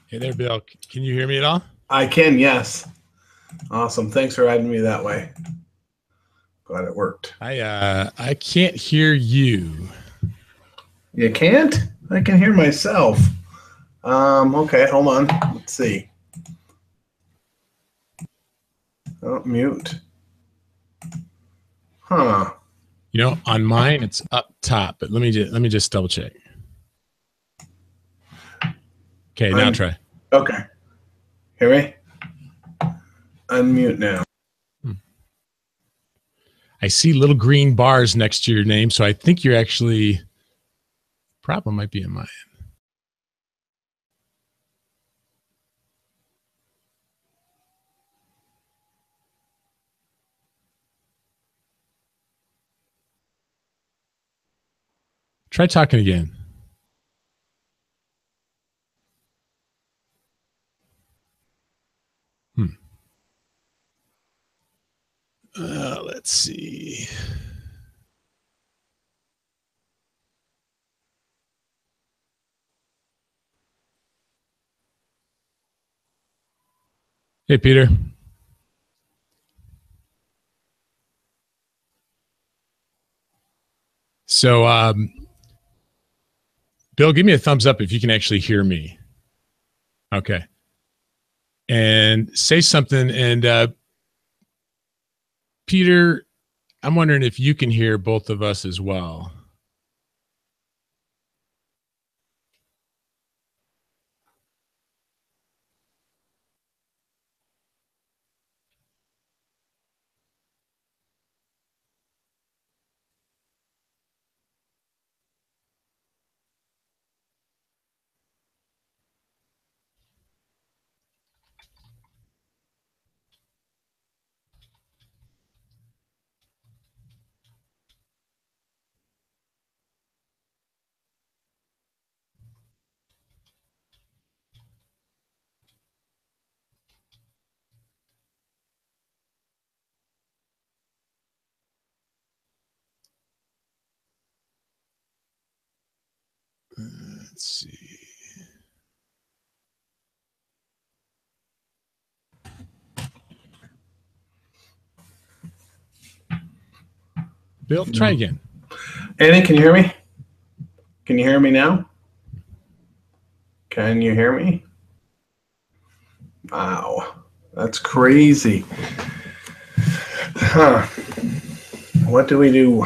Hey there, Bill. Can you hear me at all? I can, yes. Awesome. Thanks for adding me that way. Glad it worked. I can't hear you. You can't? I can hear myself. Okay, hold on. Let's see. Oh, mute. Huh. You know, on mine it's up top, but let me just double check. Okay, now try. Okay. Hear me? Unmute now. I see little green bars next to your name, so I think you're actually, problem might be in my end. Try talking again. Let's see. Hey, Peter. So, Bill, give me a thumbs up if you can actually hear me. Okay. And say something. And Peter, I'm wondering if you can hear both of us as well. Let's see. Bill, try again. Annie, can you hear me? Can you hear me now? Can you hear me? Wow, that's crazy. Huh. What do we do?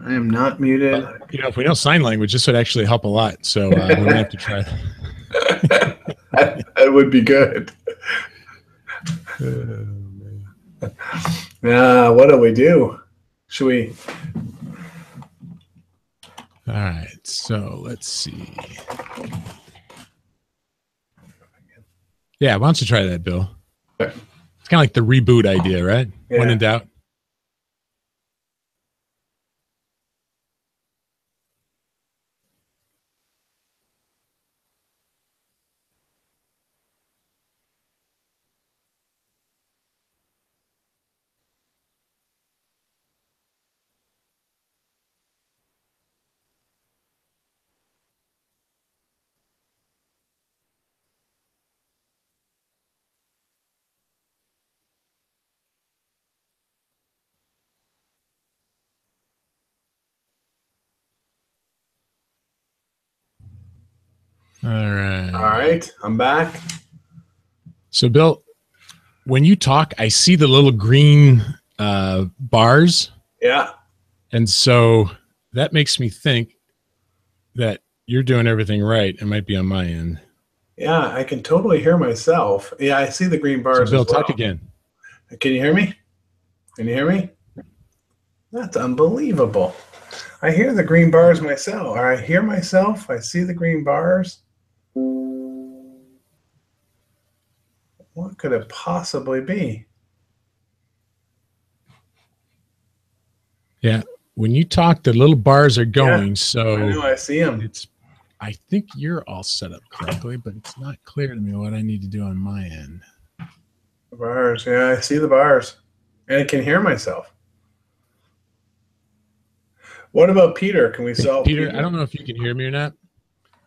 I am not muted. You know, if we know sign language, this would actually help a lot. So we're going to have to try that. That would be good. What do we do? Should we? All right. So let's see. Yeah. Why don't you try that, Bill? Okay. It's kind of like the reboot idea, right? Yeah. When in doubt. All right. All right. I'm back. So, Bill, when you talk, I see the little green bars. Yeah. And so that makes me think that you're doing everything right. It might be on my end. Yeah, I can totally hear myself. Yeah, I see the green bars. So, Bill, as well. talk again. Can you hear me? Can you hear me? That's unbelievable. I hear the green bars myself. Or I hear myself. I see the green bars. What could it possibly be? Yeah. When you talk, the little bars are going. Yeah, so I know I see them. I think you're all set up correctly, but it's not clear to me what I need to do on my end. The bars. Yeah, I see the bars. And I can hear myself. What about Peter? Can we solve Peter? I don't know if you can hear me or not.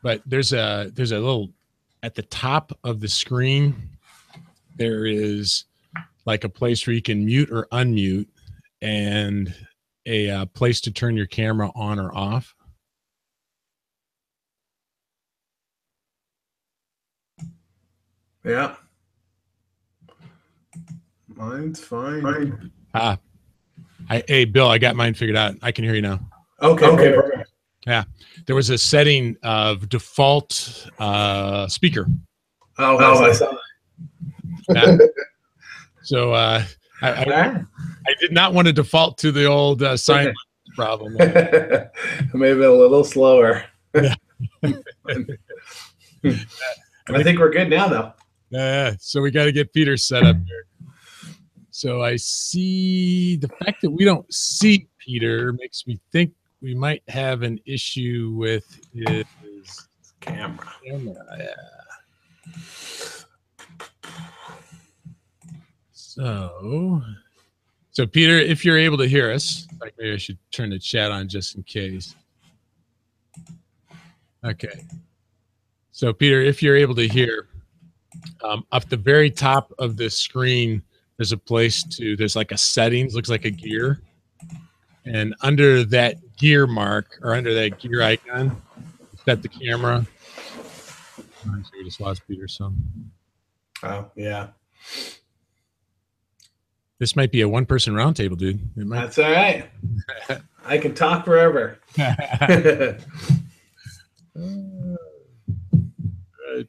but there's a little at the top of the screen. There is like a place where you can mute or unmute, and a place to turn your camera on or off. Yeah. Mine's fine. Hey, Bill, I got mine figured out. I can hear you now. Okay, perfect. Yeah. There was a setting of default speaker. I saw that. So I did not want to default to the old sign problem. Maybe a little slower. Yeah. I think we're good now, though. So we got to get Peter set up here. So I see the fact that we don't see Peter makes me think we might have an issue with his camera. Yeah. So Peter, if you're able to hear us, like maybe I should turn the chat on just in case. Okay. So Peter, if you're able to hear, up the very top of the screen, there's a place there's like a settings, looks like a gear. And under that gear mark, or under that gear icon, set the camera. So we just lost Peter some. Oh, yeah. This might be a one-person roundtable, dude. That's all right. I can talk forever.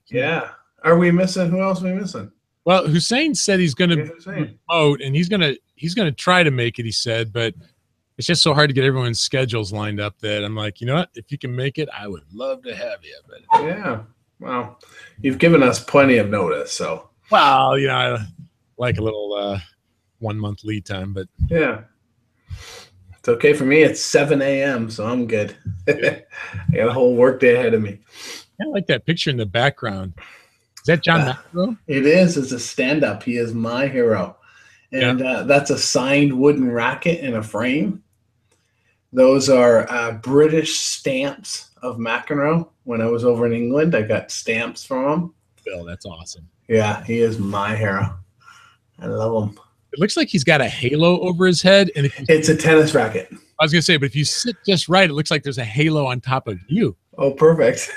Yeah. Are we missing? Who else are we missing? Well, Hussein said he's going to remote, and he's going to try to make it. He said, but it's just so hard to get everyone's schedules lined up that I'm like, you know what? If you can make it, I would love to have you. But yeah, well, you've given us plenty of notice, so. Well, you know, I like a little 1 month lead time, but yeah, it's okay for me. It's 7 a.m., so I'm good. I got a whole work day ahead of me. I like that picture in the background. Is that John McEnroe? It is. It's a stand-up. He is my hero. And that's a signed wooden racket in a frame. Those are British stamps of McEnroe. When I was over in England, I got stamps from him. Bill, that's awesome. Yeah, he is my hero. I love him. It looks like he's got a halo over his head. And it's a tennis racket. I was going to say, but if you sit just right, it looks like there's a halo on top of you. Oh, perfect.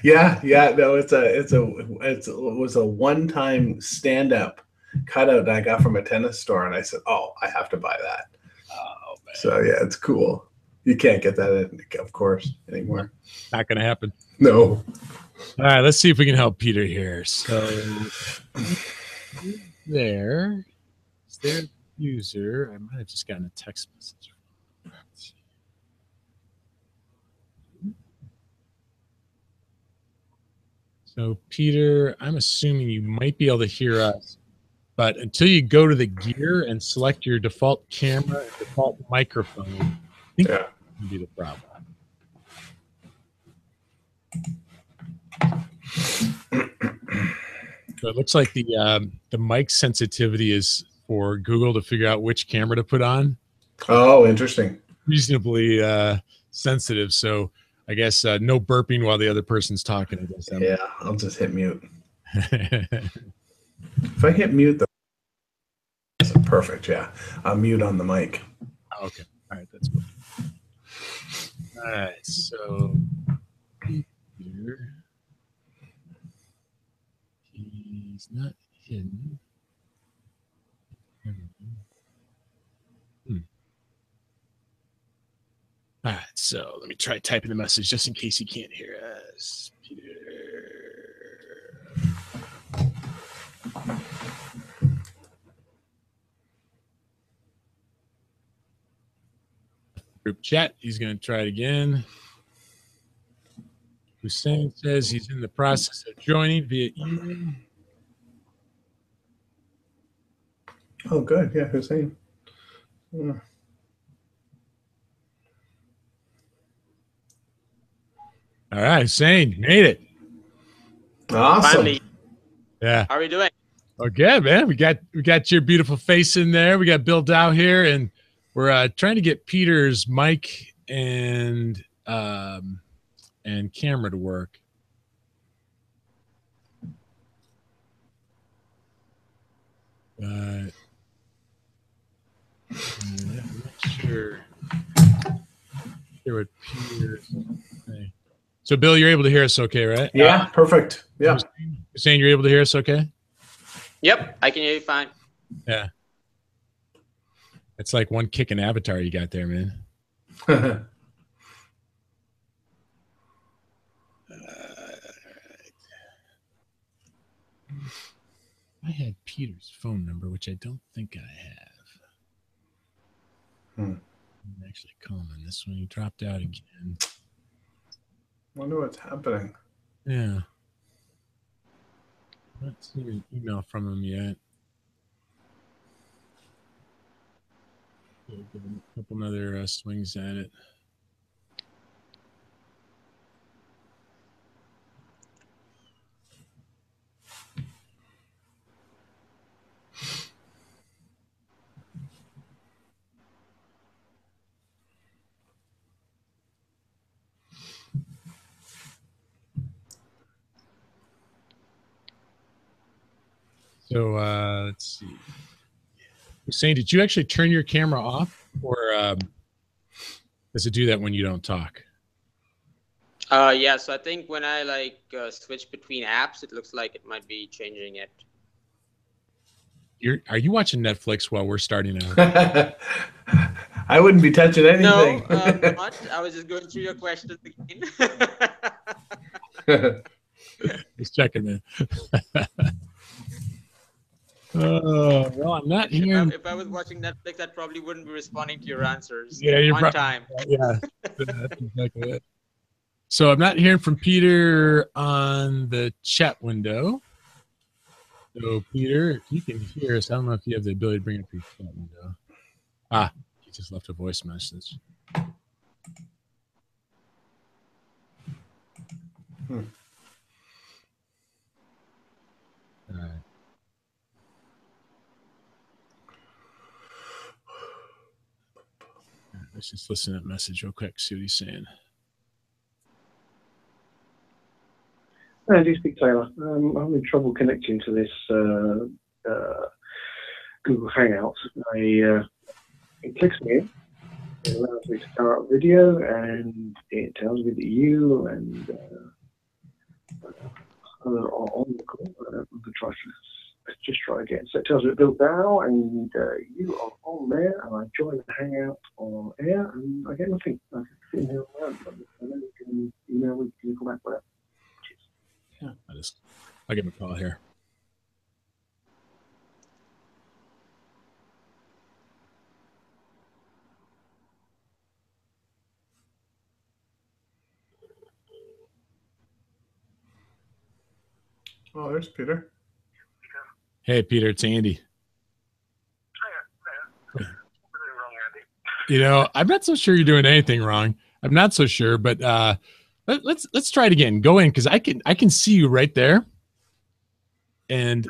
Yeah. No, it was a one-time stand-up cutout that I got from a tennis store, and I said, "Oh, I have to buy that." Oh, man. So yeah, it's cool. You can't get that, of course, anymore. Not going to happen. No. All right, let's see if we can help Peter here. So there is their user. I might have just gotten a text message. So, Peter, I'm assuming you might be able to hear us, but until you go to the gear and select your default camera and default microphone, I think that would be the problem. So it looks like the mic sensitivity is for Google to figure out which camera to put on. Oh, interesting. Reasonably sensitive. So I guess no burping while the other person's talking. I guess. Yeah, I'll just hit mute. If I hit mute, that's perfect. Yeah, I'll mute on the mic. Okay. All right, that's cool. All right, so here he's not hidden. All right, so let me try typing the message just in case he can't hear us. Peter. Group chat. He's going to try it again. Hussein says he's in the process of joining via email. Oh, good. Yeah, Hussein. Yeah. All right, Hussein, you made it. Awesome. Finally. Yeah. How are we doing? Oh, good, man. We got your beautiful face in there. We got Bill Dow here, and we're trying to get Peter's mic and and camera to work. But I'm not sure what Peter's saying. So, Bill, you're able to hear us okay, right? Yeah, perfect. Yeah. Hussein, you're able to hear us okay? Yep, I can hear you fine. Yeah. It's like one kicking avatar you got there, man. I had Peter's phone number, which I don't think I have. I'm actually calling this one. He dropped out again. Wonder what's happening. Yeah. Not seen an email from him yet. Give him a couple other swings at it. So let's see. Hussein, did you actually turn your camera off, or does it do that when you don't talk? Yeah, so I think when I switch between apps, it looks like it might be changing it. Are you watching Netflix while we're starting out? I wouldn't be touching anything. No, not. I was just going through your questions again. Just checking, man. Well, I'm not hearing. If I was watching Netflix, I probably wouldn't be responding to your answers. Yeah, you're on time. Yeah, that's exactly it. So I'm not hearing from Peter on the chat window. So Peter, if you can hear us, I don't know if you have the ability to bring up your chat window. He just left a voice message. All right. Let's just listen to that message real quick, see what he's saying. I do speak Taylor. I'm having trouble connecting to this Google Hangouts. It clicks me in. It allows me to start a video, and it tells me that you and are on the call. I'm going to try let's just try again. So it tells me Bill Dow, and you are on there, and I join the Hangout on air, and I get nothing. I can sit here around. And then you can email me, can you call back, whatever. Yeah, I'll give him a call here. Oh, there's Peter. Hey, Peter, it's Andy. You know, I'm not so sure you're doing anything wrong. I'm not so sure, but let's try it again. Go in, because I can see you right there, and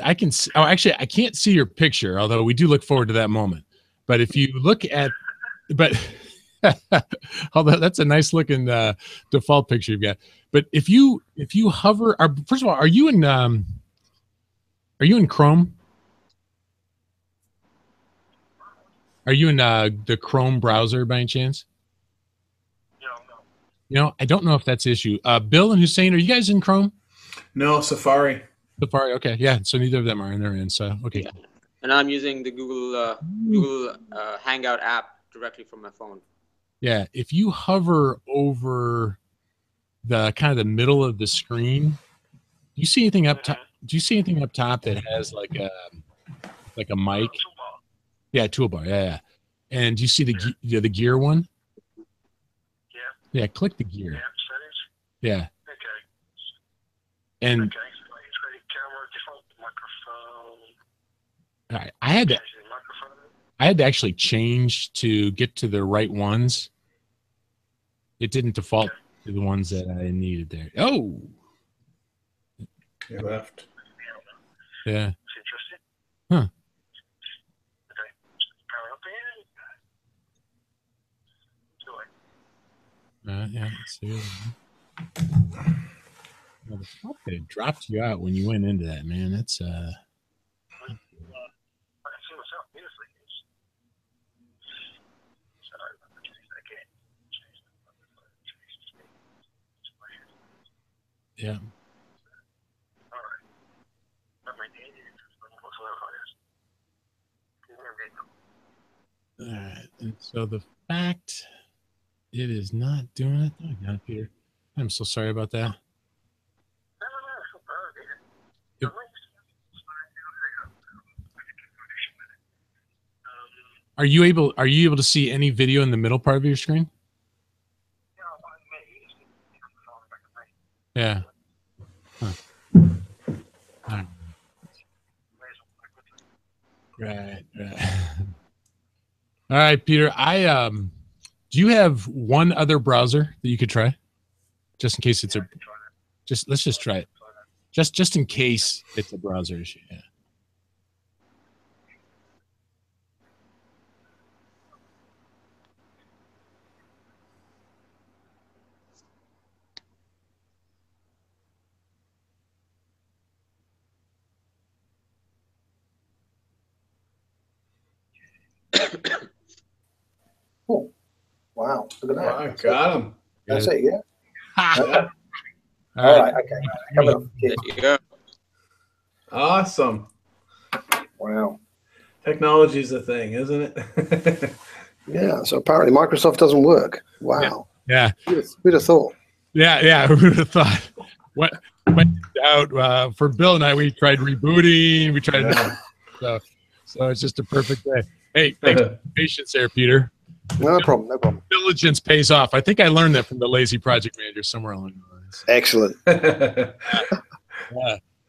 I can. Oh, actually, I can't see your picture. Although we do look forward to that moment. But if you look at, although that's a nice looking default picture you've got. But if you hover, first of all, are you in Chrome? Are you in the Chrome browser by any chance? No. You know, I don't know if that's the issue. Bill and Hussein, are you guys in Chrome? No, Safari. Safari, okay, yeah. So neither of them are in their end. So okay. Yeah. And I'm using the Google Hangout app directly from my phone. Yeah, if you hover over the kind of the middle of the screen, do you see anything up top? Do you see anything up top that has like a mic? Yeah, toolbar. Yeah. And do you see the gear one? Yeah. Click the gear. Yeah. Okay. And all right, I had to actually change to get to the right ones. It didn't default to the ones that I needed there. Oh, He left. Yeah. Huh. Yeah, let's see. Well, the fact that it dropped you out when you went into that, man, that's yeah. All right, and so the fact it is not doing it. Oh, God, Peter, I'm so sorry about that. Yep. Are you able to see any video in the middle part of your screen? Yeah. Huh. Right. All right, Peter. Do you have one other browser that you could try, just in case it's let's just try it, just in case it's a browser issue. Yeah. Oh, wow. Look at that. I got him. That's it, yeah? Yeah. All right, okay. Coming up. There you go. Awesome. Wow. Technology is a thing, isn't it? Yeah, so apparently Microsoft doesn't work. Wow. Yeah. Who'd have thought? Yeah. Who would have thought? What went out for Bill and I? We tried rebooting. We tried, so it's just a perfect day. Hey, thanks for the patience there, Peter. No problem. No problem. Diligence pays off. I think I learned that from the lazy project manager somewhere along the lines. Excellent. Yeah.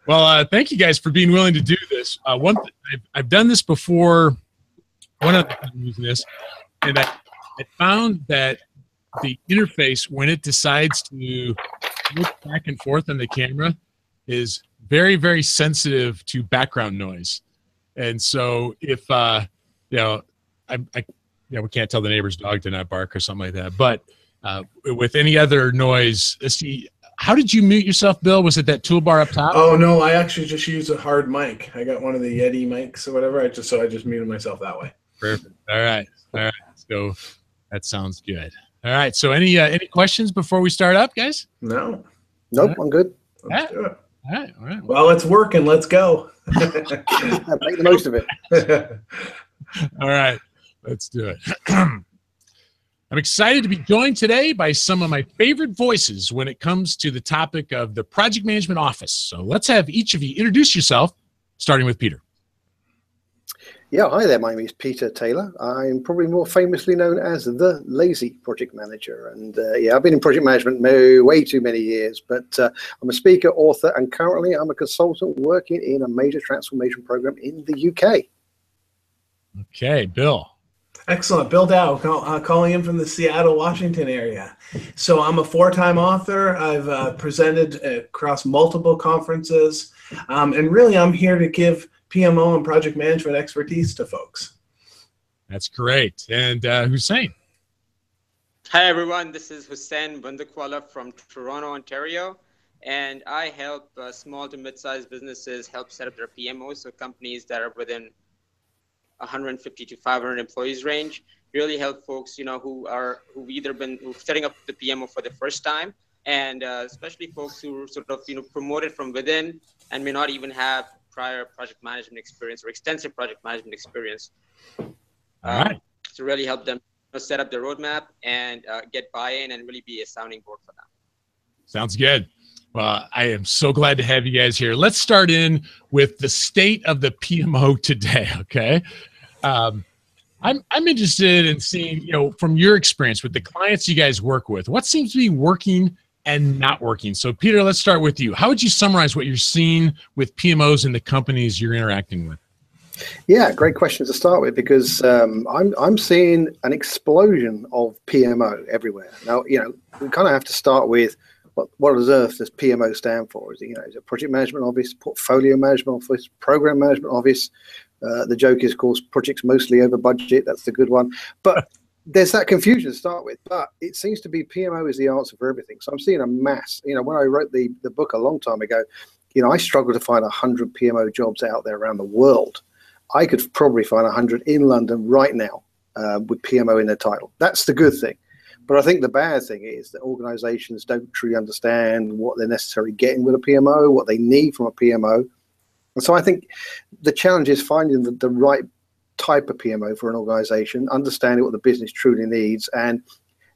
Well, thank you guys for being willing to do this. I've done this before. One other time using this, and I found that the interface, when it decides to look back and forth on the camera, is very, very sensitive to background noise. And so if we can't tell the neighbor's dog to not bark or something like that. But with any other noise, how did you mute yourself, Bill? Was it that toolbar up top? Oh no, I actually just use a hard mic. I got one of the Yeti mics or whatever. I just muted myself that way. Perfect. All right. So that sounds good. All right. So any questions before we start up, guys? No. Nope, I'm good. Let's do it. All right. Well, it's working. Let's go. Make the most of it. All right. Let's do it. I'm excited to be joined today by some of my favorite voices when it comes to the topic of the project management office. So let's have each of you introduce yourself, starting with Peter. Yeah, hi there. My name is Peter Taylor. I'm probably more famously known as the Lazy Project Manager. And I've been in project management way too many years, but I'm a speaker, author, and currently I'm a consultant working in a major transformation program in the UK. Okay, Bill. Excellent. Bill Dow, calling in from the Seattle, Washington area. So I'm a 4-time author. I've presented across multiple conferences. And really, I'm here to give PMO and project management expertise to folks. That's great. And Hussein. Hi, everyone. This is Hussein Bundakwala from Toronto, Ontario. And I help small to mid-sized businesses help set up their PMOs, so companies that are within 150 to 500 employees range. Really help folks, who've either been setting up the PMO for the first time, and especially folks who are sort of, promoted from within and may not even have prior project management experience or extensive project management experience. All right. To really help them set up their roadmap and get buy-in and really be a sounding board for them. Sounds good. Well, I am so glad to have you guys here. Let's start in with the state of the PMO today, okay? I'm interested in seeing, from your experience with the clients you guys work with, what seems to be working and not working. So, Peter, let's start with you. How would you summarize what you're seeing with PMOs in the companies you're interacting with? Yeah, great question to start with, because I'm seeing an explosion of PMO everywhere. Now, we kind of have to start with what on earth does PMO stand for? Is it project management office, portfolio management office, program management office? The joke is, of course, projects mostly over budget. That's the good one. But there's that confusion to start with, but it seems to be PMO is the answer for everything. So I'm seeing a mass, when I wrote the book a long time ago, I struggled to find 100 PMO jobs out there around the world. I could probably find 100 in London right now with PMO in their title. That's the good thing. But I think the bad thing is that organizations don't truly understand what they're necessarily getting with a PMO, what they need from a PMO. And so I think the challenge is finding the right type of PMO for an organization, understanding what the business truly needs. And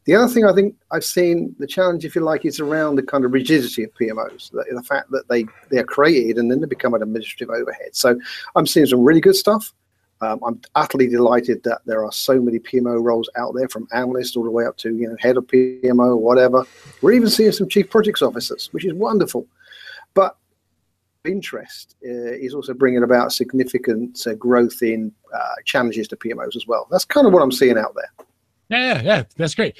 the other thing I think I've seen, the challenge, if you like, is around the kind of rigidity of PMOs, the fact that they're created and then they become an administrative overhead. So I'm seeing some really good stuff. I'm utterly delighted that there are so many PMO roles out there, from analyst all the way up to head of PMO or whatever. We're even seeing some chief projects officers, which is wonderful. But interest is also bringing about significant growth in challenges to PMOs as well. That's kind of what I'm seeing out there. Yeah, that's great.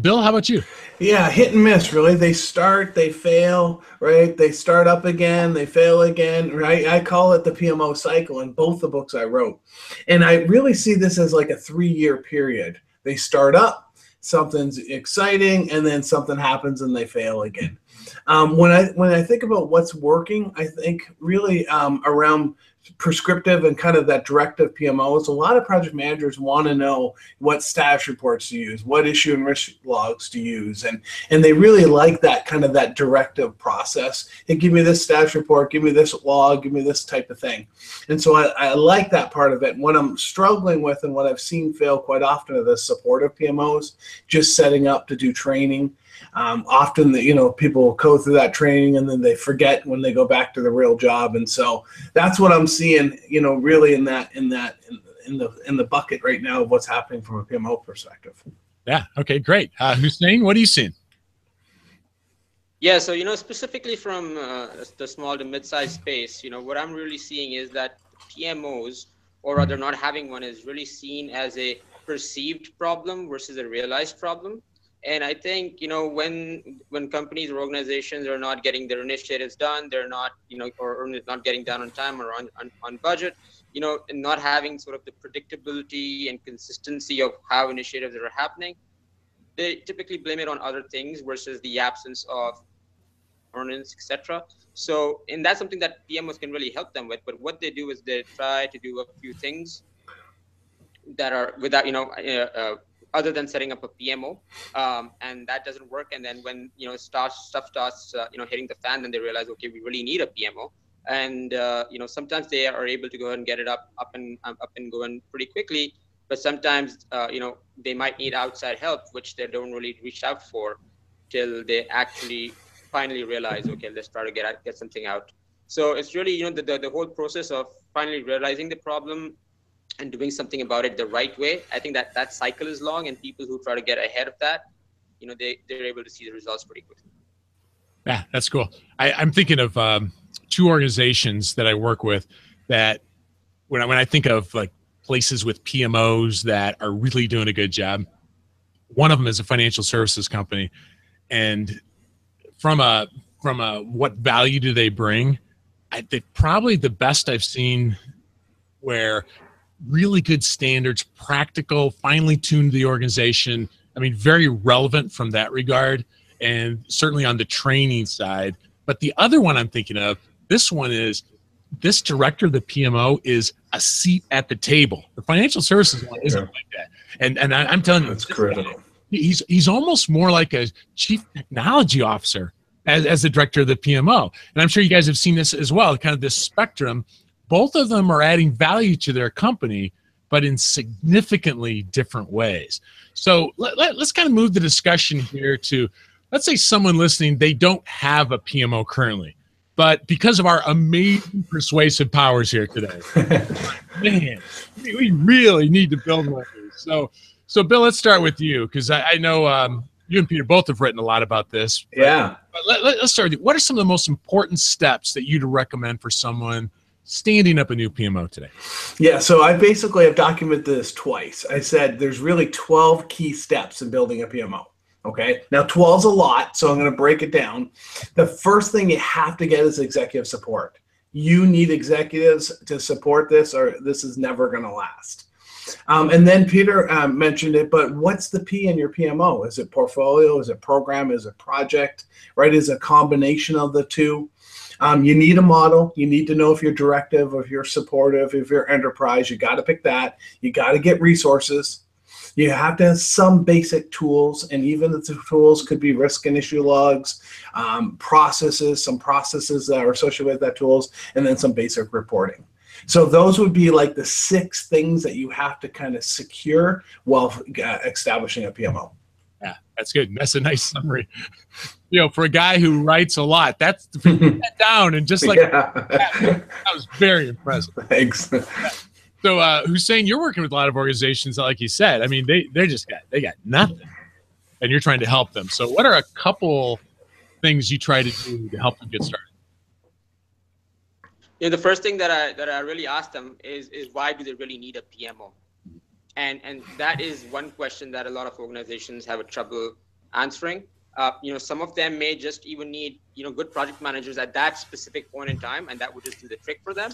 Bill, how about you? Yeah, hit and miss, really. They start, they fail, right? They start up again, they fail again, right? I call it the PMO cycle in both the books I wrote. And I really see this as like a 3-year period. They start up, something's exciting, and then something happens and they fail again. When I think about what's working, I think really around prescriptive and kind of that directive PMOs, a lot of project managers want to know what status reports to use, what issue and risk logs to use, and they really like that kind of that directive process. Hey, give me this status report, give me this log, give me this type of thing. And so I like that part of it. What I'm struggling with and what I've seen fail quite often are the supportive PMOs, just setting up to do training. Often people go through that training and then they forget when they go back to the real job, and so that's what I'm seeing. Really in the bucket right now of what's happening from a PMO perspective. Yeah. Okay. Great. Hussein, what are you seeing? Yeah. So specifically from the small to mid-sized space, what I'm really seeing is that PMOs, or rather not having one, is really seen as a perceived problem versus a realized problem. And I think, when companies or organizations are not getting their initiatives done, they're not, or not getting done on time or on budget, and not having sort of the predictability and consistency of how initiatives are happening, they typically blame it on other things versus the absence of governance, etc. So, and that's something that PMOs can really help them with. But what they do is they try to do a few things that are without, other than setting up a PMO, and that doesn't work. And then when stuff starts hitting the fan, then they realize, okay, we really need a PMO. And sometimes they are able to go ahead and get it up and going pretty quickly, but sometimes they might need outside help, which they don't really reach out for till they actually finally realize, okay, let's try to get something out. So it's really the whole process of finally realizing the problem and doing something about it the right way. I think that cycle is long, and people who try to get ahead of that, they're able to see the results pretty quickly. Yeah, that's cool. I'm thinking of 2 organizations that I work with that when I think of like places with PMOs that are really doing a good job, one of them is a financial services company, and from a what value do they bring? They probably the best I've seen, where really good standards, practical, finely tuned the organization. I mean, very relevant from that regard, and certainly on the training side. But the other one I'm thinking of, this director of the PMO is a seat at the table. The financial services one isn't like that. And I'm telling you, that's critical. He's almost more like a chief technology officer as the director of the PMO. And I'm sure you guys have seen this as well, kind of this spectrum. Both of them are adding value to their company, but in significantly different ways. So let's kind of move the discussion here to, let's say someone listening, they don't have a PMO currently, but because of our amazing persuasive powers here today, man, we really need to build one of these. So Bill, let's start with you, because I know you and Peter both have written a lot about this. Yeah. But let's start with you. What are some of the most important steps that you'd recommend for someone standing up a new PMO today? Yeah, so I basically have documented this twice. I said there's really 12 key steps in building a PMO. Okay, now 12 is a lot, so I'm going to break it down. The first thing you have to get is executive support. You need executives to support this, or this is never going to last. And then Peter mentioned it, but what's the P in your PMO? Is it portfolio? Is it program? Is it project? Right? Is it a combination of the two? You need a model. You need to know if you're directive, if you're supportive, if you're enterprise. You got to pick that. You got to get resources. You have to have some basic tools, and even the tools could be risk and issue logs, processes, some processes that are associated with that tools, and then some basic reporting. So those would be like the 6 things that you have to kind of secure while establishing a PMO. Yeah, that's good. That's a nice summary. You know, for a guy who writes a lot, that's to put that down and just like that was very impressive. Thanks. Yeah. So, Hussein, you're working with a lot of organizations, like you said. I mean, they got nothing, and you're trying to help them. So, what are a couple things you try to do to help them get started? You know, the first thing that I really ask them is why do they really need a PMO? And that is one question that a lot of organizations have a trouble answering. You know, some of them may just even need, you know, good project managers at that specific point in time, and that would just do the trick for them.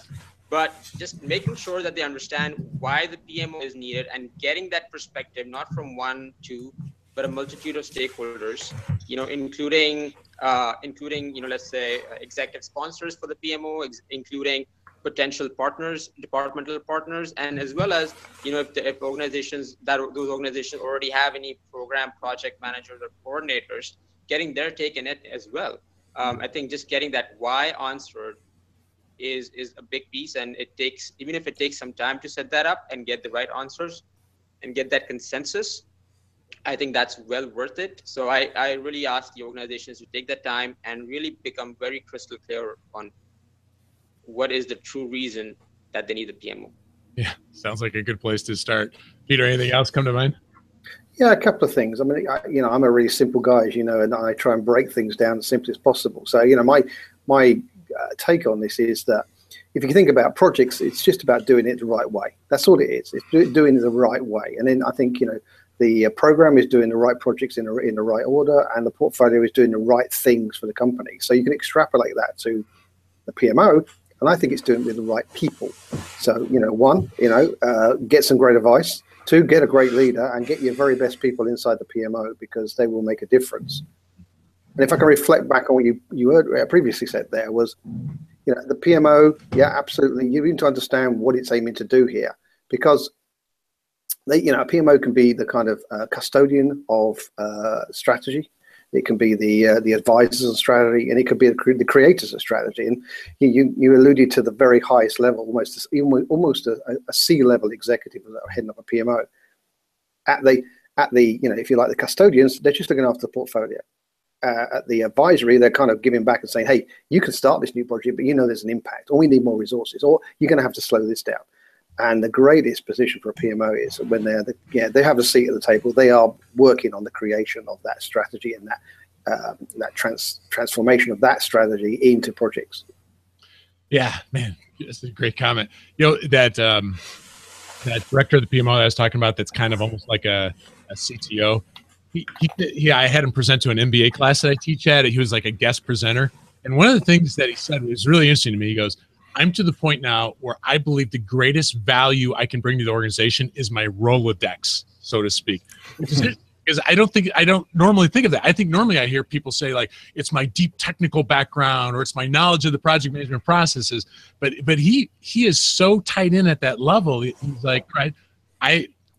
But just making sure that they understand why the PMO is needed and getting that perspective, not from 1, 2, but a multitude of stakeholders, you know, including, you know, let's say executive sponsors for the PMO, including potential partners, departmental partners, and as well as, you know, if those organizations already have any program project managers or coordinators, getting their take in it as well. I think just getting that why answered is a big piece, and it takes, even if it takes some time to set that up and get the right answers and get that consensus, I think that's well worth it. So I really ask the organizations to take that time and really become very crystal clear on what is the true reason that they need the PMO. Yeah, sounds like a good place to start. Peter, anything else come to mind? Yeah, a couple of things. I mean, you know, I'm a really simple guy, as you know, and I try and break things down as simply as possible. So, you know, my take on this is that if you think about projects, it's just about doing it the right way. That's all it is. It's doing it the right way. And then I think, you know, the program is doing the right projects in the right order, and the portfolio is doing the right things for the company. So you can extrapolate that to the PMO, and I think it's doing it with the right people. So, you know, 1, you know, get some great advice. 2, get a great leader and get your very best people inside the PMO, because they will make a difference. And if I can reflect back on what you heard previously said, there was, you know, the PMO, yeah, absolutely. You need to understand what it's aiming to do here, because you know, a PMO can be the kind of custodian of strategy. It can be the advisors of strategy, and it could be the creators of strategy. And you alluded to the very highest level, almost a C-level executive heading up a PMO. At the you know, if you like, the custodians, they're just looking after the portfolio. At the advisory, they're kind of giving back and saying, hey, you can start this new project, but you know there's an impact, or we need more resources, or you're going to have to slow this down. And the greatest position for a PMO is when they have a seat at the table. They are working on the creation of that strategy and that transformation of that strategy into projects. Yeah, man, that's a great comment. You know, that director of the PMO that I was talking about, that's kind of almost like a CTO. I had him present to an MBA class that I teach at. He was like a guest presenter, and one of the things that he said was really interesting to me. He goes, I'm to the point now where I believe the greatest value I can bring to the organization is my Rolodex, so to speak. Because I don't normally think of that. I think normally I hear people say, like, it's my deep technical background or it's my knowledge of the project management processes. But he is so tied in at that level. He's like, right,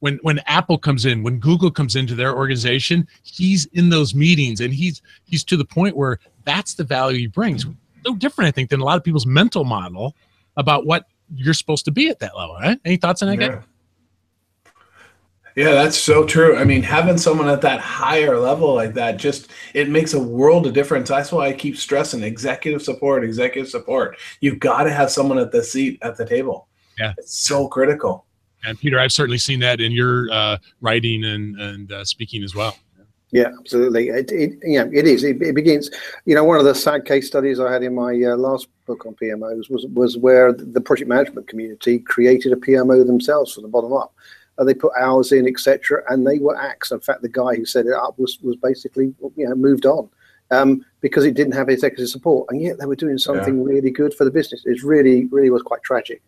when Apple comes in, when Google comes into their organization, he's in those meetings, and he's to the point where that's the value he brings. So different, I think, than a lot of people's mental model about what you're supposed to be at that level, right? Any thoughts on that, guy? Yeah, that's so true. I mean, having someone at that higher level like that, it makes a world of difference. That's why I keep stressing executive support. You've got to have someone at the seat at the table. Yeah, it's so critical. And Peter, I've certainly seen that in your writing and speaking as well. Yeah, absolutely. It is. It begins. You know, one of the sad case studies I had in my last book on PMOs was where the project management community created a PMO themselves from the bottom up. They put hours in, etc., and they were axed. In fact, the guy who set it up was basically, you know, moved on because it didn't have executive support, and yet they were doing something really good for the business. It really was quite tragic.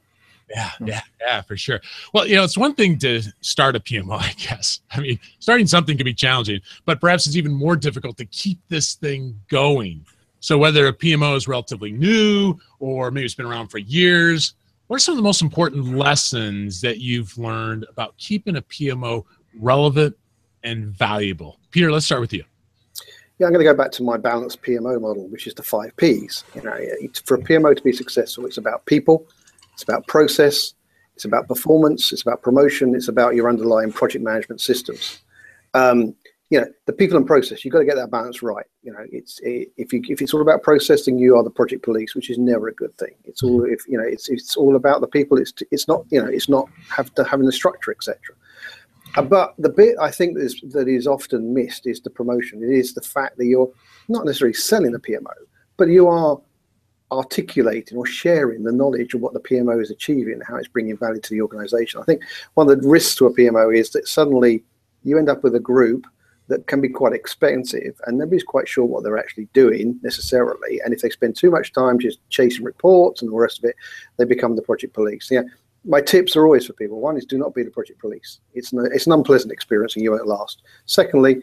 Yeah, for sure. Well, it's one thing to start a PMO, I guess. I mean, starting something can be challenging, but perhaps it's even more difficult to keep this thing going. So whether a PMO is relatively new or maybe it's been around for years, what are some of the most important lessons that you've learned about keeping a PMO relevant and valuable? Peter, let's start with you. Yeah, I'm going to go back to my balanced PMO model, which is the 5 Ps. For a PMO to be successful, it's about people, it's about process, it's about performance, it's about promotion, it's about your underlying project management systems. The people and process, you've got to get that balance right. If it's all about processing, you are the project police, which is never a good thing. It's all about the people. It's not having the structure, etc. But the bit I think that is often missed is the promotion. It is the fact that you're not necessarily selling the PMO, but you are articulating or sharing the knowledge of what the PMO is achieving and how it's bringing value to the organization. I think one of the risks to a PMO is that suddenly you end up with a group that can be quite expensive and nobody's quite sure what they're actually doing necessarily. And if they spend too much time just chasing reports and the rest of it, they become the project police. My tips are always for people. One is do not be the project police. It's an unpleasant experience and you won't last. Secondly,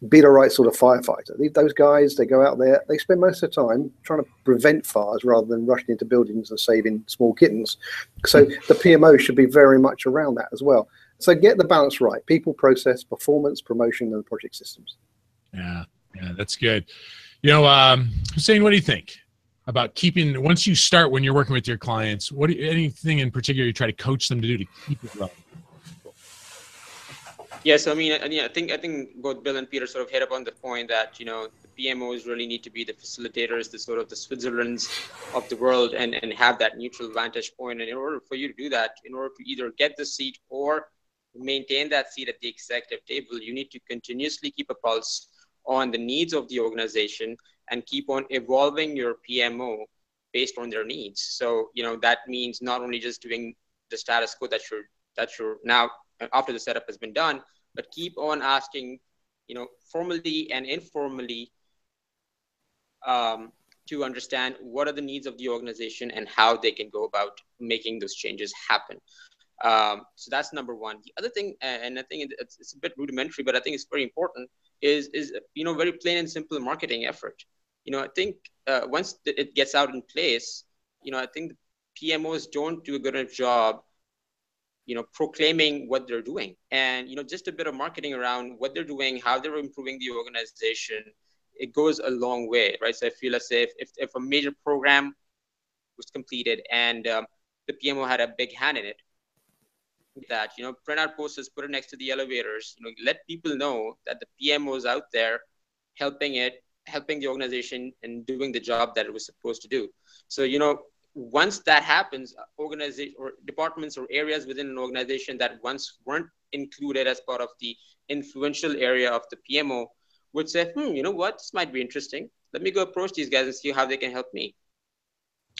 be the right sort of firefighter. Those guys, they go out there, they spend most of their time trying to prevent fires rather than rushing into buildings and saving small kittens. So the PMO should be very much around that as well. So get the balance right. People, process, performance, promotion, and project systems. Yeah, that's good. Hussein, what do you think about keeping, once you start, when you're working with your clients, anything in particular you try to coach them to do to keep it relevant? Yes, I think both Bill and Peter sort of hit upon the point that, the PMOs really need to be the facilitators, the sort of the Switzerlands of the world, and have that neutral vantage point. And in order for you to do that, in order to either get the seat or maintain that seat at the executive table, you need to continuously keep a pulse on the needs of the organization and keep on evolving your PMO based on their needs. So, that means not only just doing the status quo that you're now after the setup has been done, but keep on asking, formally and informally, to understand what are the needs of the organization and how they can go about making those changes happen. So that's number one. The other thing, and I think it's a bit rudimentary, but I think it's very important, is very plain and simple marketing effort. I think once it gets out in place, I think PMOs don't do a good enough job proclaiming what they're doing, and just a bit of marketing around what they're doing, how they're improving the organization, it goes a long way, right? So I feel as if a major program was completed and the PMO had a big hand in it, that print out posters, put it next to the elevators, let people know that the PMO is out there helping the organization and doing the job that it was supposed to do. So once that happens, organization or departments or areas within an organization that once weren't included as part of the influential area of the PMO would say, what, this might be interesting. Let me go approach these guys and see how they can help me.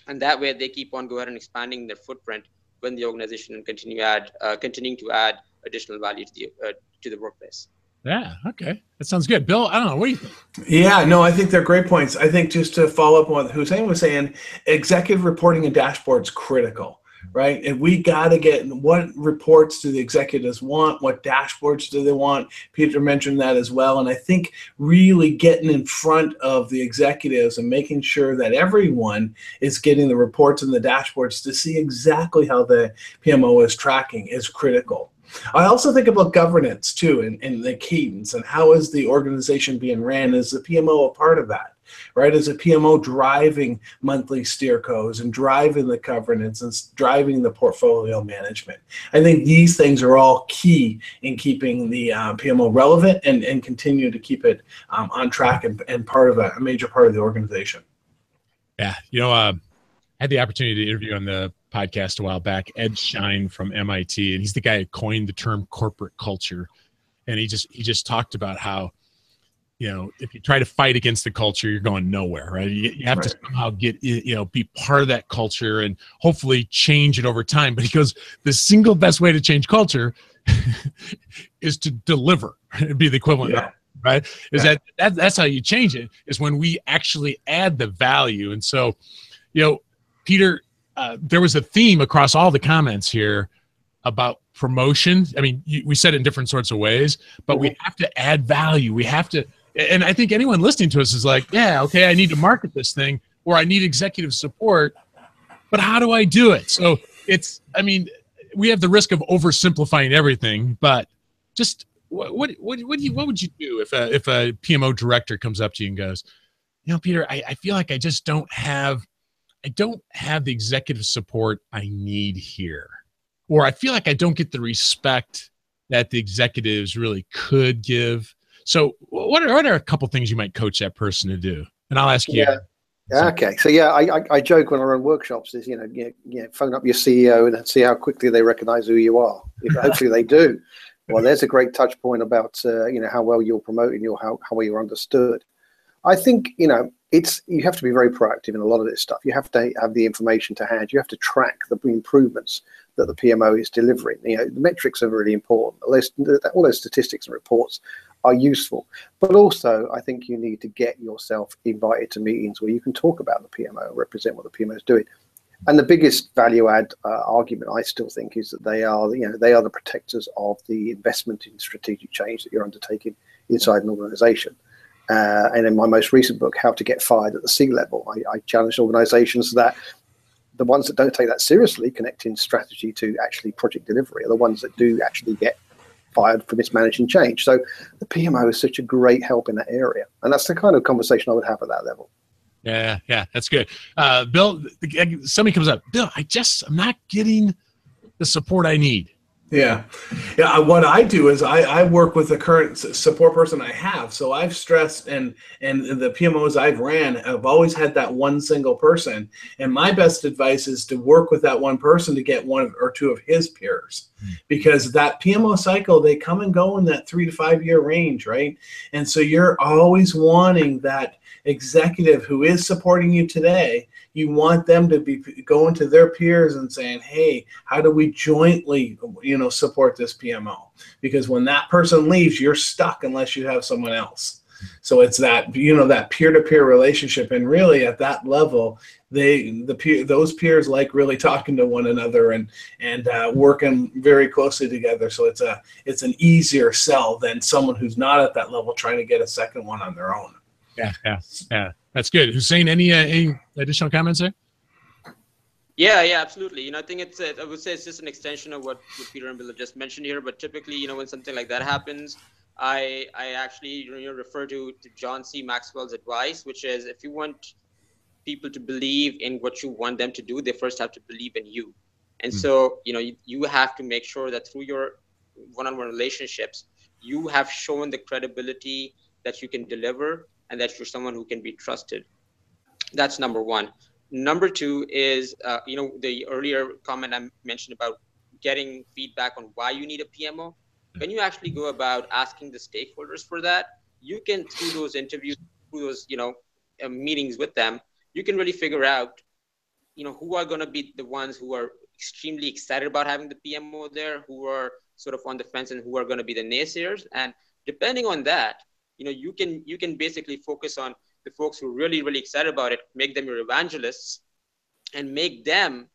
And that way they keep on going and expanding their footprint within the organization and continuing to add additional value to the workplace. Yeah, okay. That sounds good. Bill, I don't know. What do you think? Yeah, no, I think they're great points. I think just to follow up on what Hussein was saying, executive reporting and dashboards critical, right? And we got to get what reports do the executives want? What dashboards do they want? Peter mentioned that as well. And I think really getting in front of the executives and making sure that everyone is getting the reports and the dashboards to see exactly how the PMO is tracking is critical. I also think about governance too, and the cadence and how is the organization being ran. Is the PMO a part of that, right? Is the PMO driving monthly steercos and driving the governance and driving the portfolio management? I think these things are all key in keeping the PMO relevant and continue to keep it on track and part of a major part of the organization. Yeah, I had the opportunity to interview on the podcast a while back, Ed Schein from MIT, and he's the guy who coined the term corporate culture. And he just talked about how, if you try to fight against the culture, you're going nowhere, right? You have to somehow get, be part of that culture and hopefully change it over time. But he goes, the single best way to change culture is to deliver, be the equivalent of, right? Is that's how you change it, is when we actually add the value. And so, Peter, there was a theme across all the comments here about promotion. I mean, we said it in different sorts of ways, but we have to add value. We have to, and I think anyone listening to us is like, yeah, okay, I need to market this thing, or I need executive support, but how do I do it? So it's, I mean, we have the risk of oversimplifying everything, but just what would you do if a PMO director comes up to you and goes, you know, Peter, I feel like I just don't have the executive support I need here, or I feel like I don't get the respect that the executives really could give. So what are a couple things you might coach that person to do? And I'll ask you. Yeah. Okay. So yeah, I joke when I run workshops is, phone up your CEO and see how quickly they recognize who you are. Hopefully they do. Well, there's a great touch point about, how well you're promoting, how well you're understood. I think, you have to be very proactive in a lot of this stuff. You have to have the information to hand. You have to track the improvements that the PMO is delivering. The metrics are really important. All those statistics and reports are useful. But also, I think you need to get yourself invited to meetings where you can talk about the PMO, represent what the PMO is doing. And the biggest value add argument, I still think, is that they are the protectors of the investment in strategic change that you're undertaking inside an organization. And in my most recent book, How to Get Fired at the C-Level, I challenge organizations that the ones that don't take that seriously, connecting strategy to actually project delivery, are the ones that do actually get fired for mismanaging change. So the PMO is such a great help in that area. And that's the kind of conversation I would have at that level. Yeah, that's good. Bill, somebody comes up, Bill, I'm not getting the support I need. Yeah. What I do is I work with the current support person I have. So I've stressed, and the PMOs I've ran, I've always had that one single person. And my best advice is to work with that one person to get one or two of his peers, because that PMO cycle, they come and go in that 3 to 5 year range, right? And so you're always wanting that executive who is supporting you today. You want them to be going to their peers and saying, hey, how do we jointly, support this PMO? Because when that person leaves, you're stuck unless you have someone else. So it's that, that peer-to-peer relationship. And really at that level, those peers like really talking to one another and working very closely together. So it's an easier sell than someone who's not at that level trying to get a second one on their own. Yeah. That's good. Hussein, any additional comments there? Yeah, absolutely. I think I would say it's just an extension of what Peter and Bill have just mentioned here. But typically, when something like that happens, I actually refer to John C. Maxwell's advice, which is if you want people to believe in what you want them to do, they first have to believe in you. And so, you have to make sure that through your one-on-one relationships, you have shown the credibility that you can deliver and that you're someone who can be trusted. That's number one. Number two is, the earlier comment I mentioned about getting feedback on why you need a PMO. When you actually go about asking the stakeholders for that, you can, through those interviews, through those, meetings with them, you can really figure out, who are going to be the ones who are extremely excited about having the PMO there, who are sort of on the fence, and who are going to be the naysayers. And depending on that, you can basically focus on the folks who are really, really excited about it, make them your evangelists, and make them,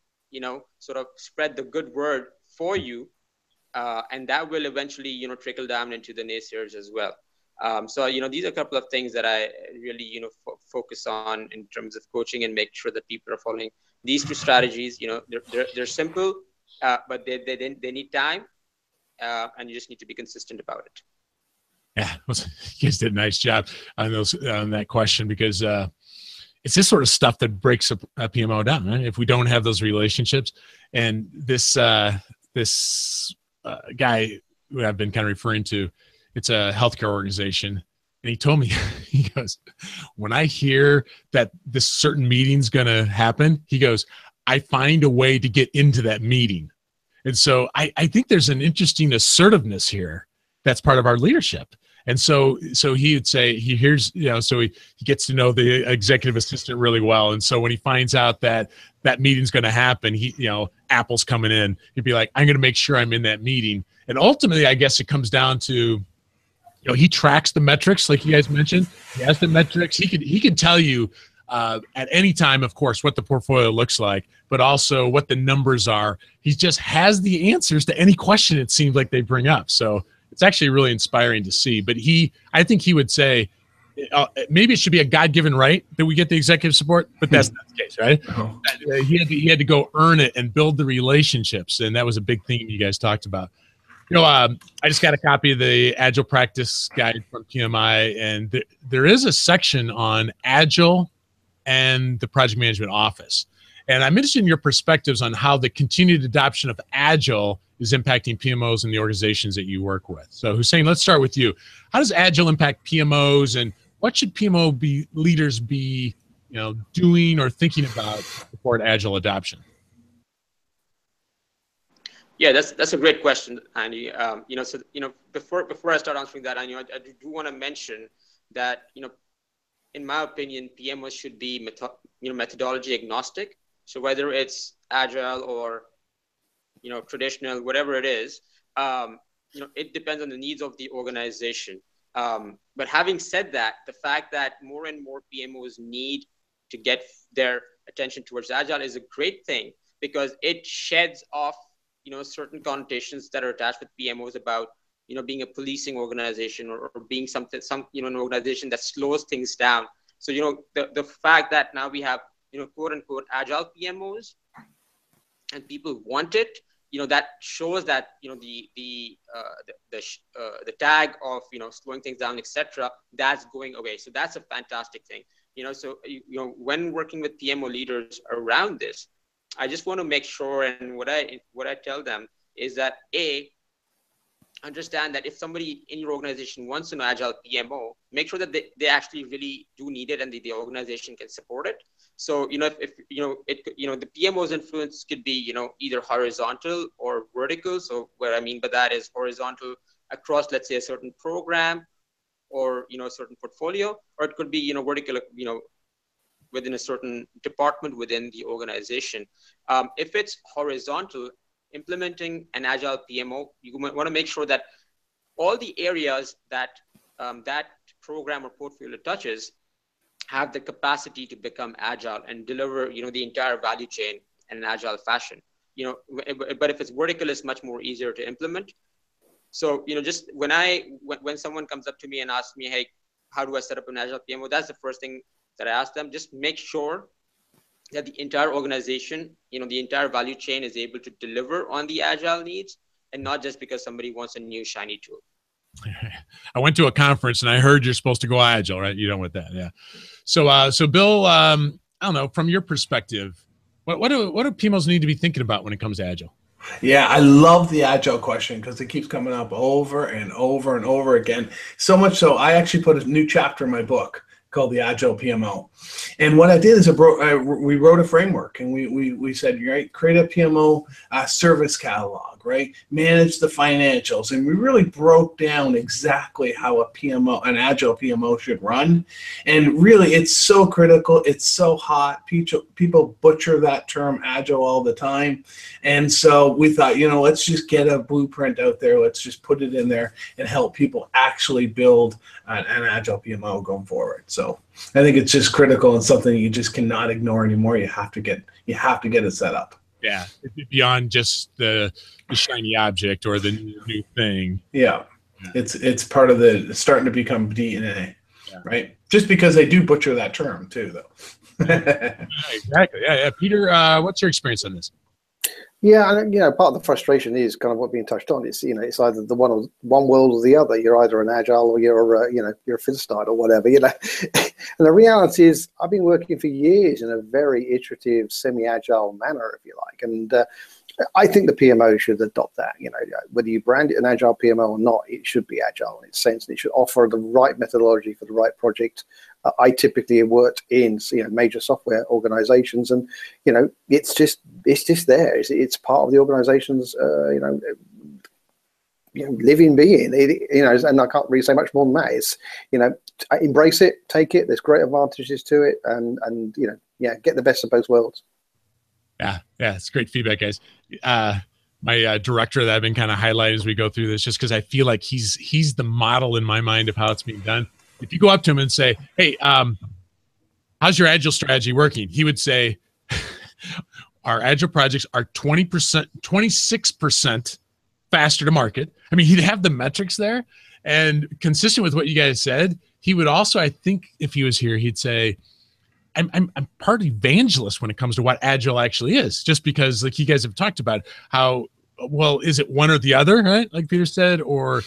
sort of spread the good word for you. And that will eventually, trickle down into the naysayers as well. So, these are a couple of things that I really, focus on in terms of coaching and make sure that people are following these two strategies. They're simple, but they need time, and you just need to be consistent about it. Yeah, you guys did a nice job on that question, because it's this sort of stuff that breaks a PMO down, right? If we don't have those relationships. And this guy who I've been kind of referring to, it's a healthcare organization, and he told me, he goes, when I hear that this certain meeting's going to happen, he goes, I find a way to get into that meeting. And so I think there's an interesting assertiveness here that's part of our leadership. And so he would say, he hears, so he gets to know the executive assistant really well. And so when he finds out that meeting's going to happen, Apple's coming in, he'd be like, I'm going to make sure I'm in that meeting. And ultimately, I guess it comes down to, he tracks the metrics, like you guys mentioned. He has the metrics. He can tell you, at any time, of course, what the portfolio looks like, but also what the numbers are. He just has the answers to any question it seems like they bring up. So it's actually really inspiring to see. But I think he would say, maybe it should be a God-given right that we get the executive support, but that's not the case, right? Oh. He had to go earn it and build the relationships, and that was a big theme you guys talked about. I just got a copy of the Agile Practice Guide from PMI, and there is a section on Agile and the Project Management Office. And I'm interested in your perspectives on how the continued adoption of Agile is impacting PMOs and the organizations that you work with. So Hussein, let's start with you. How does Agile impact PMOs, and what should PMO leaders be doing or thinking about to support Agile adoption? Yeah, that's a great question, Andy. Before I start answering that, I do want to mention that in my opinion, PMOs should be methodology agnostic. So whether it's Agile or traditional, whatever it is, it depends on the needs of the organization. But having said that, the fact that more and more PMOs need to get their attention towards Agile is a great thing, because it sheds off certain connotations that are attached with PMOs about being a policing organization or being an organization that slows things down. So the fact that now we have quote unquote Agile PMOs and people want it, that shows that the tag of slowing things down, etc., that's going away. So that's a fantastic thing. So when working with PMO leaders around this, I just want to make sure, and what I tell them is that understand that if somebody in your organization wants an Agile PMO, make sure that they actually really do need it and the organization can support it. So if the PMO's influence could be either horizontal or vertical. So what I mean by that is horizontal across, let's say, a certain program or a certain portfolio, or it could be vertical within a certain department within the organization. If it's horizontal, implementing an Agile PMO, you want to make sure that all the areas that that program or portfolio touches have the capacity to become Agile and deliver the entire value chain in an Agile fashion. But if it's vertical, it's much more easier to implement. So just when someone comes up to me and asks me, hey, how do I set up an Agile PMO? That's the first thing that I ask them. Just make sure that the entire organization, the entire value chain is able to deliver on the Agile needs, and not just because somebody wants a new shiny tool. I went to a conference and I heard you're supposed to go Agile, right? You don't want that, yeah. So Bill, I don't know, from your perspective, what do PMOs need to be thinking about when it comes to Agile? Yeah, I love the Agile question because it keeps coming up over and over and over again. So much so, I actually put a new chapter in my book called the Agile PMO. And what I did is we wrote a framework, and we said, right, create a PMO service catalog, right? Manage the financials. And we really broke down exactly how an Agile PMO should run. And really, it's so critical. It's so hot. People butcher that term Agile all the time. And so we thought, let's just get a blueprint out there. Let's just put it in there and help people actually build an Agile PMO going forward. So I think it's just critical and something you just cannot ignore anymore. You have to get it set up. Yeah, beyond just the shiny object or the new thing. Yeah. It's part of it's starting to become DNA, right? Just because they do butcher that term too, though. Exactly. Yeah. Peter, what's your experience on this? Yeah, and part of the frustration is kind of what being touched on. It's it's either the one world or the other. You're either an Agile or you're you're a Philistine or whatever. And the reality is, I've been working for years in a very iterative, semi-agile manner, if you like, and I think the PMO should adopt that. Whether you brand it an Agile PMO or not, it should be Agile in its sense. It should offer the right methodology for the right project. I typically have worked in major software organizations, and it's just there. It's part of the organization's living being. And I can't really say much more than that. It's embrace it, take it. There's great advantages to it, and get the best of both worlds. Yeah, it's great feedback, guys. My director that I've been kind of highlighting as we go through this, just because I feel like he's the model in my mind of how it's being done. If you go up to him and say, hey, how how's your agile strategy working? He would say, our agile projects are 20%, 26% faster to market. I mean, he'd have the metrics there, and consistent with what you guys said, he would also, I think if he was here, he'd say, I'm part evangelist when it comes to what agile actually is, just because like you guys have talked about how, well, is it one or the other, right? Like Peter said, or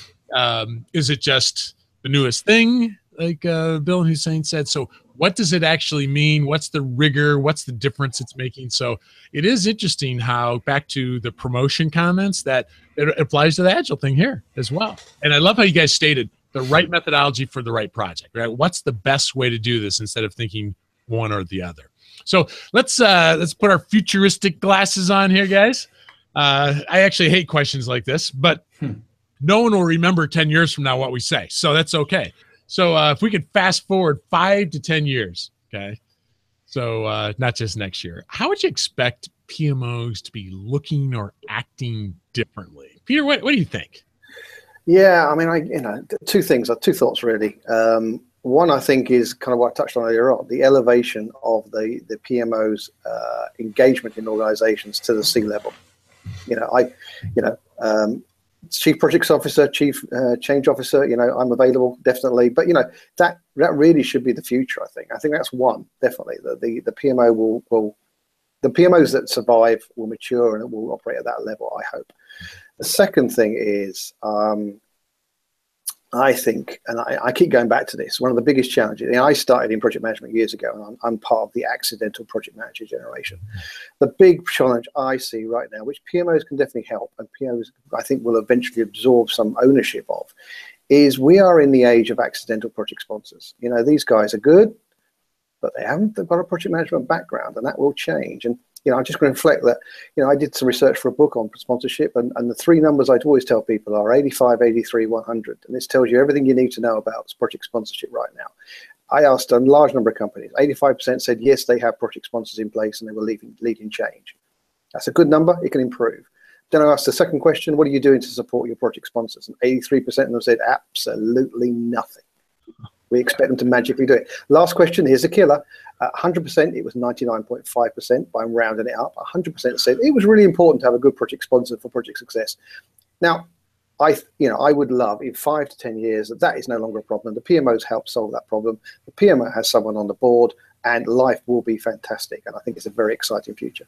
is it just the newest thing? Like Bill and Hussein said. So what does it actually mean? What's the rigor? What's the difference it's making? So it is interesting how, back to the promotion comments, that it applies to the agile thing here as well. And I love how you guys stated the right methodology for the right project, right? What's the best way to do this instead of thinking one or the other? So let's put our futuristic glasses on here, guys. I actually hate questions like this, but no one will remember 10 years from now what we say. So that's okay. So if we could fast forward 5 to 10 years, okay? So not just next year, how would you expect PMOs to be looking or acting differently? Peter, what do you think? Yeah, I mean, two thoughts really. One, I think, is kind of what I touched on earlier on, the elevation of the PMO's engagement in organizations to the C-level. Chief projects officer, chief change officer, I'm available, definitely. But, that really should be the future, I think. I think that's one, definitely. The PMO the PMOs that survive will mature and it will operate at that level, I hope. The second thing is, I think, and I keep going back to this, one of the biggest challenges, I started in project management years ago, and I'm part of the accidental project manager generation. The big challenge I see right now, which PMOs can definitely help, and PMOs I think will eventually absorb some ownership of, is we are in the age of accidental project sponsors. These guys are good, but they've got a project management background, and that will change. And I'm just going to reflect that, I did some research for a book on sponsorship, and the three numbers I'd always tell people are 85, 83, 100. And this tells you everything you need to know about project sponsorship right now. I asked a large number of companies. 85% said, yes, they have project sponsors in place and they were leading change. That's a good number. It can improve. Then I asked the second question, what are you doing to support your project sponsors? And 83% of them said, absolutely nothing. We expect them to magically do it. Last question, here's a killer. 100%, it was 99.5%, but I'm rounding it up. 100% said it was really important to have a good project sponsor for project success. Now, I would love in 5 to 10 years that is no longer a problem. The PMOs help solve that problem. The PMO has someone on the board, and life will be fantastic. And I think it's a very exciting future.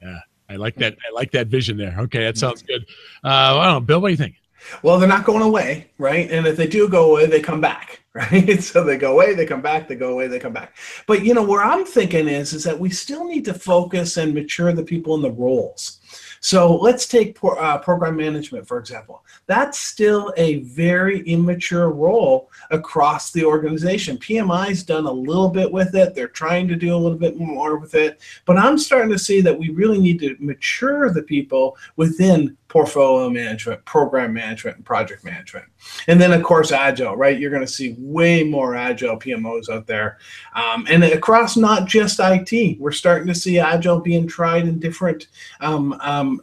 Yeah, I like that. I like that vision there. Okay, that sounds good. I don't know, Bill, what do you think? Well, they're not going away, right? And if they do go away, they come back, right? So they go away, they come back, they go away, they come back. But, where I'm thinking is that we still need to focus and mature the people in the roles. So let's take program management, for example. That's still a very immature role across the organization. PMI's done a little bit with it. They're trying to do a little bit more with it. But I'm starting to see that we really need to mature the people within portfolio management, program management, and project management. And then, of course, Agile, right? You're going to see way more Agile PMOs out there. And across not just IT, we're starting to see Agile being tried in different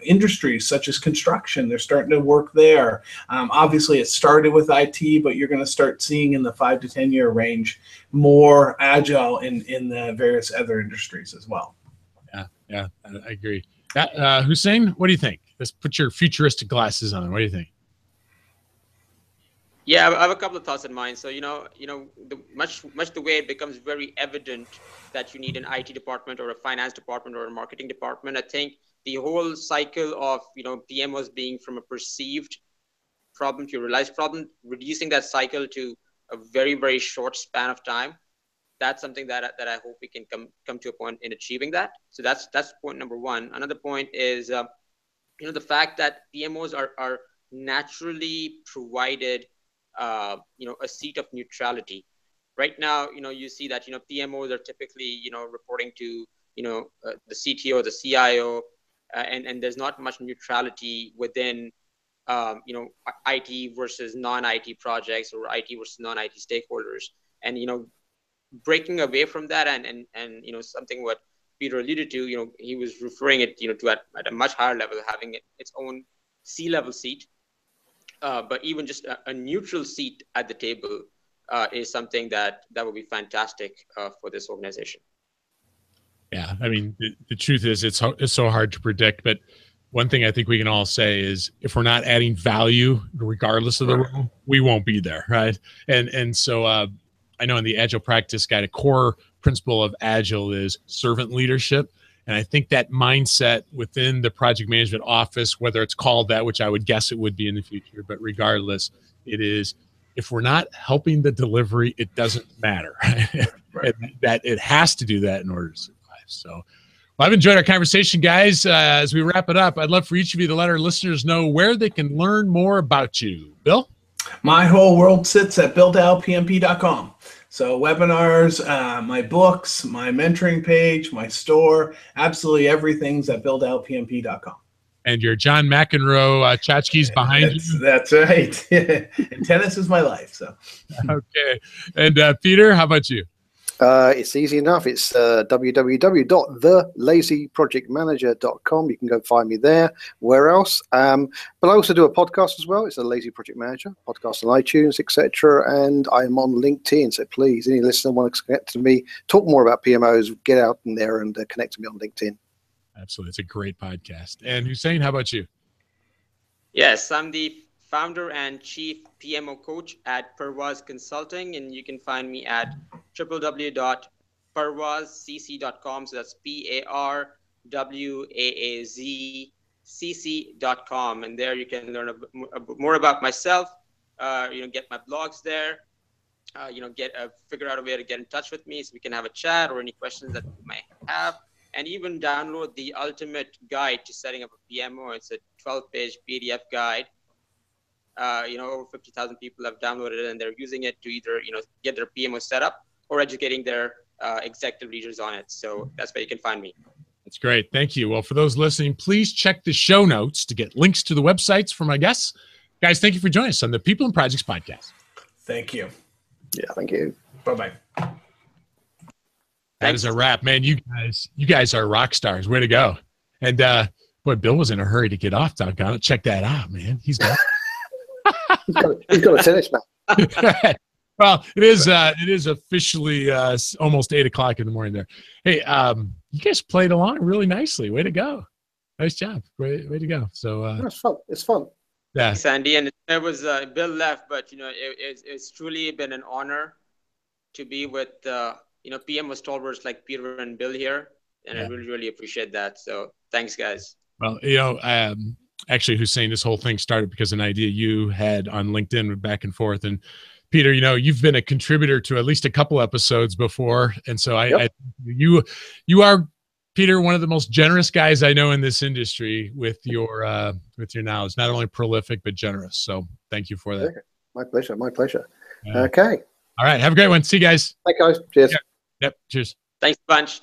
industries, such as construction. They're starting to work there. Obviously, it started with IT, but you're going to start seeing in the 5 to 10 year range more Agile in the various other industries as well. Yeah, I agree. Hussein, what do you think? Let's put your futuristic glasses on. What do you think? Yeah, I have a couple of thoughts in mind. So, much the way it becomes very evident that you need an IT department or a finance department or a marketing department. I think the whole cycle of, PMOs being from a perceived problem to a realized problem, reducing that cycle to a very, very short span of time. That's something that I hope we can come to a point in achieving that. So that's point number one. Another point is, the fact that PMOs are naturally provided, a seat of neutrality. Right now, you see that, PMOs are typically, reporting to, the CTO, the CIO, and there's not much neutrality within, IT versus non-IT projects or IT versus non-IT stakeholders. And, breaking away from that and something what Peter alluded to, he was referring it, to at a much higher level, having its own C-level seat, but even just a neutral seat at the table is something that would be fantastic for this organization. Yeah, I mean, the truth is it's so hard to predict, but one thing I think we can all say is if we're not adding value, regardless of the role, we won't be there, right? And so I know in the Agile Practice Guide, a core principle of Agile is servant leadership. And I think that mindset within the project management office, whether it's called that, which I would guess it would be in the future, but regardless, it is, if we're not helping the delivery, it doesn't matter. Right? And that it has to do that in order to survive. So well, I've enjoyed our conversation, guys. As we wrap it up, I'd love for each of you to let our listeners know where they can learn more about you. Bill? My whole world sits at buildalpmp.com. So webinars, my books, my mentoring page, my store, absolutely everything's at buildalpmp.com. And your John McEnroe tchotchkes behind you. That's right. And tennis is my life. So okay. And Peter, how about you? It's easy enough. It's www.thelazyprojectmanager.com. You can go find me there. Where else? But I also do a podcast as well. It's a Lazy Project Manager podcast on iTunes, etc. And I'm on LinkedIn. So please, any listener want to connect to me, talk more about PMOs, get out in there and connect to me on LinkedIn. Absolutely. It's a great podcast. And Hussein, how about you? Yes, I'm the founder and chief PMO coach at Parwaz Consulting, and you can find me at www.parwazcc.com. So that's PARWAAZCC.com, and there you can learn a bit more about myself. Get my blogs there. Figure out a way to get in touch with me so we can have a chat or any questions that you might have, and even download the ultimate guide to setting up a PMO. It's a 12-page PDF guide. Over 50,000 people have downloaded it, and they're using it to either, get their PMO set up or educating their executive leaders on it. So that's where you can find me. That's great. Thank you. Well, for those listening, please check the show notes to get links to the websites for my guests. Guys, thank you for joining us on the People and Projects podcast. Thank you. Yeah, thank you. Bye-bye. That is a wrap, man. You guys are rock stars. Way to go. And boy, Bill was in a hurry to get off. Doggone it. Check that out, man. He's got he's got a tennis match. Well, it is officially almost 8 o'clock in the morning there. Hey, you guys played along really nicely. Way to go. Nice job. Way to go. So it's fun. It's fun. Yeah. Sandy, and it was Bill left, but it's truly been an honor to be with PMO stalwarts like Peter and Bill here, and I really appreciate that. So thanks, guys. Well, actually, Hussein, this whole thing started because of an idea you had on LinkedIn back and forth. And Peter, you've been a contributor to at least a couple episodes before. And so you are, Peter, one of the most generous guys I know in this industry with your knowledge, not only prolific, but generous. So thank you for that. Okay. My pleasure. My pleasure. Okay. All right. Have a great one. See you guys. Thanks, guys. Cheers. Yep. Cheers. Thanks a bunch.